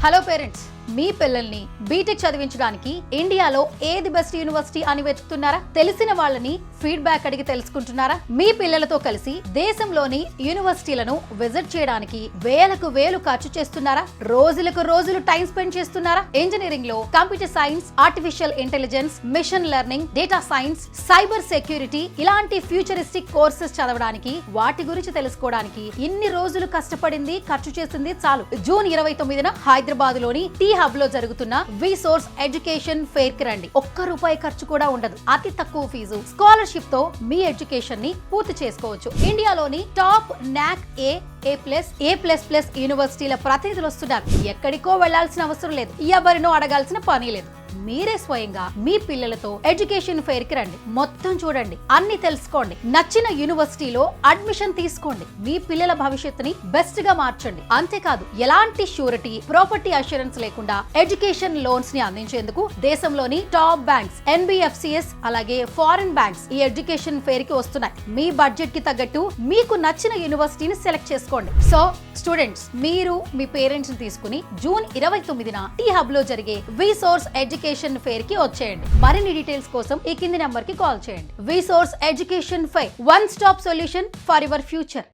Hello parents, మీ పిల్లల్ని BTech చదివించడానికి ఇండియాలో ఏది బెస్ట్ యూనివర్సిటీ అని వెతుకుతున్నారా? తెలిసిన వాళ్ళని ఫీడ్బ్యాక్ అడిగి తెలుసుకుంటున్నారా? మీ పిల్లలతో కలిసి దేశంలోని యూనివర్సిటీలను విజిట్ చేయడానికి వేలకు వేలు ఖర్చు చేస్తున్నారా? రోజులకు రోజులు టైం స్పెండ్ చేస్తున్నారా? ఇంజనీరింగ్ లో computer science, artificial intelligence, machine learning, data science, cyber security ఇలాంటి ఫ్యూచరిస్టిక్ కోర్సెస్ చదవడానికి, వాటి గురించి తెలుసుకోవడానికి ఇన్ని రోజులు కష్టపడింది, ఖర్చు చేసింది చాలు. జూన్ 29న హైదరాబాద్ లోని టీ హబ్ లో జరుగుతున్న విసోర్స్ ఎడ్యుకేషన్ ఫెయిర్ కి రండి. ₹1 ఖర్చు కూడా ఉండదు. అతి తక్కువ ఫీజు, స్కాలర్షిప్ తో మీ ఎడ్యుకేషన్ ని పూర్తి చేసుకోవచ్చు. ఇండియాలోని టాప్ నాక్ A++ యూనివర్సిటీల ప్రతినిధులు వస్తున్నారు. ఎక్కడికో వెళ్లాల్సిన అవసరం లేదు, ఎవరినో అడగాల్సిన పని లేదు. మీరే స్వయంగా మీ పిల్లలతో ఎడ్యుకేషన్ ఫెయిర్ కి రండి. మొత్తం చూడండి, అన్ని తెలుసుకోండి, నచ్చిన యూనివర్సిటీలో అడ్మిషన్ తీసుకోండి. మీ పిల్లల భవిష్యత్తుని బెస్ట్ గా మార్చండి. అంతేకాదు, ఎలాంటి షూరిటీ, ప్రాపర్టీ అష్యూరెన్స్ లేకుండా ఎడ్యుకేషన్ లోన్స్ ని అందించేందుకు దేశంలోని టాప్ బ్యాంక్స్, NBFCS అలాగే ఫారిన్ బ్యాంక్స్ ఈ ఎడ్యుకేషన్ ఫెయిర్ కి వస్తున్నాయి. మీ బడ్జెట్ కి తగ్గట్టు మీకు నచ్చిన యూనివర్సిటీని సెలెక్ట్ చేసుకోండి. సో స్టూడెంట్స్, మీరు మీ పేరెంట్స్ ని తీసుకుని జూన్ 29న టీ హబ్ లో జరిగే విసోర్స్ ఎడ్యుకేషన్ ఫెయిర్ కి వచ్చేయండి. మరిన్ని డీటెయిల్స్ కోసం ఈ కింది నెంబర్ కి కాల్ చేయండి. Vsource education fair, one stop solution for your future.